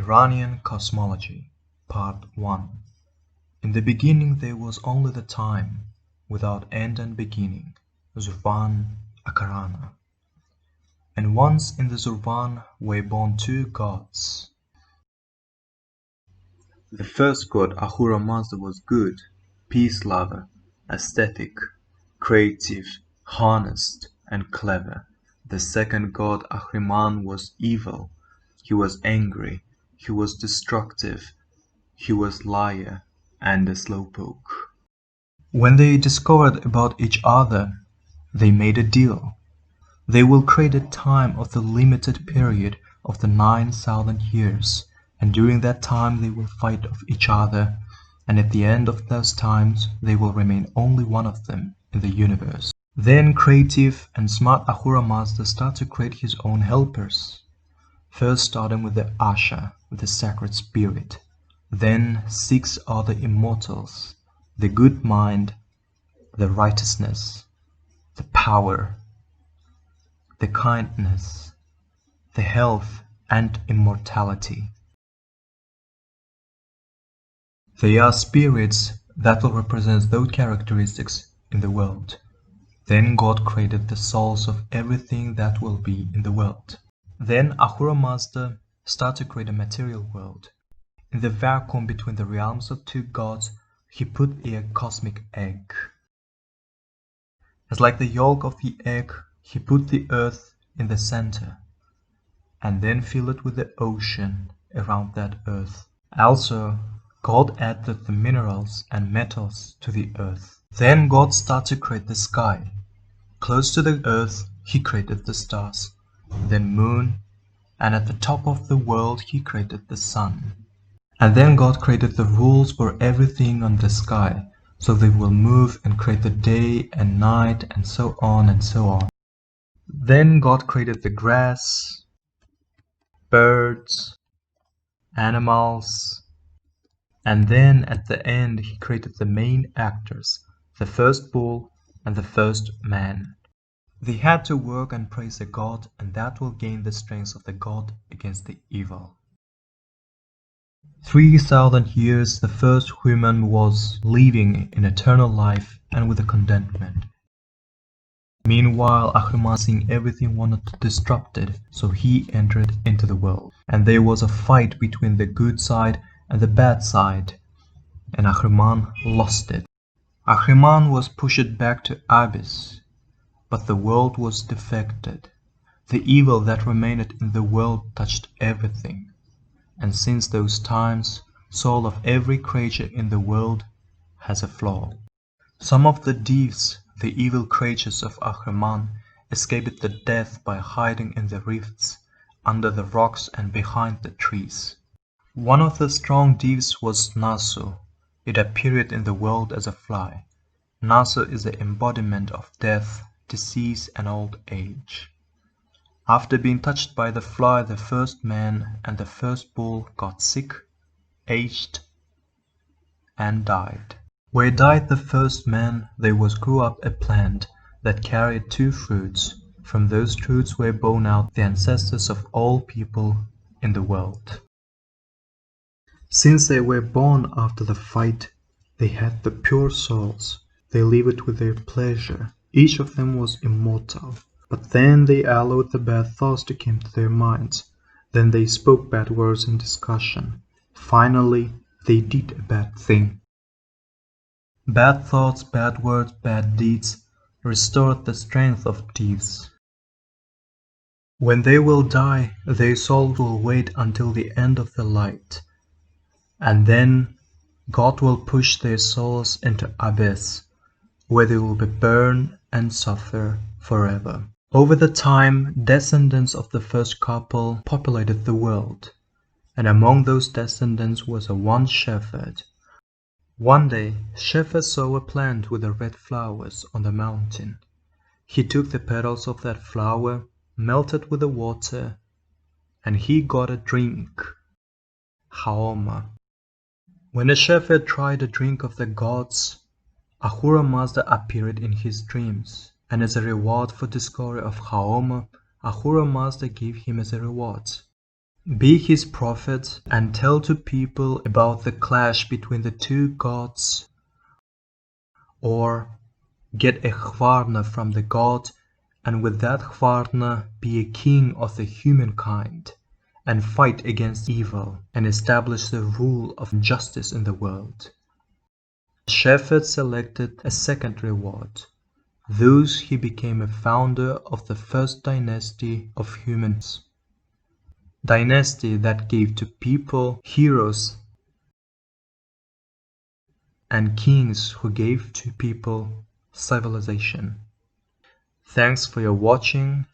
Iranian Cosmology, Part 1. In the beginning there was only the time, without end and beginning, Zurvan Akarana. And once in the Zurvan were born two gods. The first god, Ahura Mazda, was good, peace-lover, aesthetic, creative, honest, and clever. The second god, Ahriman, was evil. He was angry, he was destructive, he was liar, and a slowpoke. When they discovered about each other, they made a deal. They will create a time of the limited period of the 9,000 years, and during that time they will fight of each other, and at the end of those times they will remain only one of them in the universe. Then creative and smart Ahura Mazda started to create his own helpers. First starting with the Asha, the sacred spirit, then 6 other immortals, the good mind, the righteousness, the power, the kindness, the health, and immortality. They are spirits that will represent those characteristics in the world. Then God created the souls of everything that will be in the world. Then Ahura Mazda started to create a material world. In the vacuum between the realms of two gods, he put a cosmic egg. As like the yolk of the egg, he put the earth in the center, and then filled it with the ocean around that earth. Also, God added the minerals and metals to the earth. Then God started to create the sky. Close to the earth, he created the stars, then moon, and at the top of the world he created the sun. And then God created the rules for everything on the sky, so they will move and create the day and night and so on and so on. Then God created the grass, birds, animals, and then at the end he created the main actors, the first bull and the first man. They had to work and praise the god, and that will gain the strength of the god against the evil. 3,000 years the first human was living in eternal life and with a contentment. Meanwhile, Ahriman, seeing everything, wanted to disrupt it, so he entered into the world. And there was a fight between the good side and the bad side, and Ahriman lost it. Ahriman was pushed back to abyss, but the world was defected. The evil that remained in the world touched everything, and since those times, soul of every creature in the world has a flaw. Some of the deities, the evil creatures of Ahriman, escaped the death by hiding in the rifts, under the rocks and behind the trees. One of the strong deities was Nasu. It appeared in the world as a fly. Nasu is the embodiment of death, disease, and old age. After being touched by the fly, the first man and the first bull got sick, aged, and died. Where died the first man, there grew up a plant that carried 2 fruits. From those fruits were born out the ancestors of all people in the world. Since they were born after the fight, they had the pure souls. They lived with their pleasure. Each of them was immortal. But then they allowed the bad thoughts to come to their minds. Then they spoke bad words in discussion. Finally, they did a bad thing. Bad thoughts, bad words, bad deeds restored the strength of thieves. When they will die, their souls will wait until the end of the light. And then God will push their souls into abyss, where they will be burned and suffer forever. Over the time, descendants of the first couple populated the world, and among those descendants was one shepherd. One day, shepherd saw a plant with the red flowers on the mountain. He took the petals of that flower, melted with the water, and he got a drink, Haoma. When the shepherd tried a drink of the gods, Ahura Mazda appeared in his dreams, and as a reward for discovery of Haoma, Ahura Mazda gave him as a reward Be his prophet and tell to people about the clash between the two gods, or get a Hvarna from the god, and with that Hvarna be a king of the humankind, and fight against evil, and establish the rule of justice in the world. Shepherd selected a second reward. Thus he became a founder of the first dynasty of humans. Dynasty that gave to people heroes and kings who gave to people civilization. Thanks for your watching.